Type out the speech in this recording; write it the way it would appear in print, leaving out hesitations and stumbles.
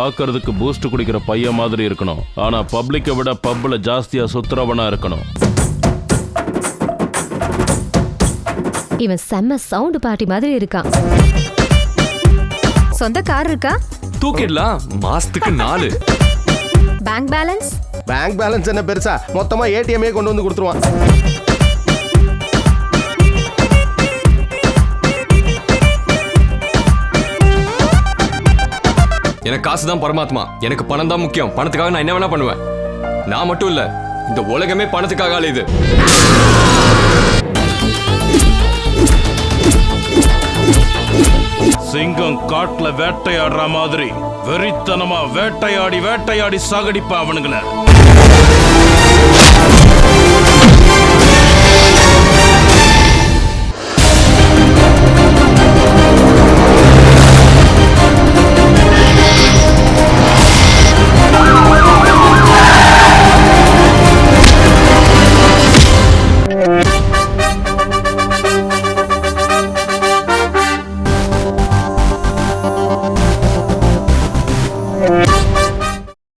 பாக்குறதுக்கு பூஸ்ட் குடிக்கிற பையன் மாதிரி இருக்கணும். ஆனா பப்ளிக்கை விட பப்ல ஜாஸ்தியா சுத்துறவனா இருக்கணும். இவன் செம்ம சவுண்ட் பார்ட்டி மாதிரி இருக்கான். சொந்த கார் இருக்கா? தூக்கிடலாம். மாசத்துக்கு 4. Bank balance? பேங்க் பேலன்ஸ் என்ன பெருசா, மொத்தமா ஏடிஎம்ஏ கொண்டு வந்து கொடுத்துருவான். எனக்கு காசு தான் பரமாத்மா. எனக்கு பணம் தான் முக்கியம். பணத்துக்காக நான் என்ன வேணா பண்ணுவேன். நான் மட்டும் இல்ல, இந்த உலகமே பணத்துக்காக அலையுது. சிங்கம் காட்டுல வேட்டையாடுற மாதிரி வெறித்தனமா வேட்டையாடி வேட்டையாடி சாகடிப்பா அவனுங்கள.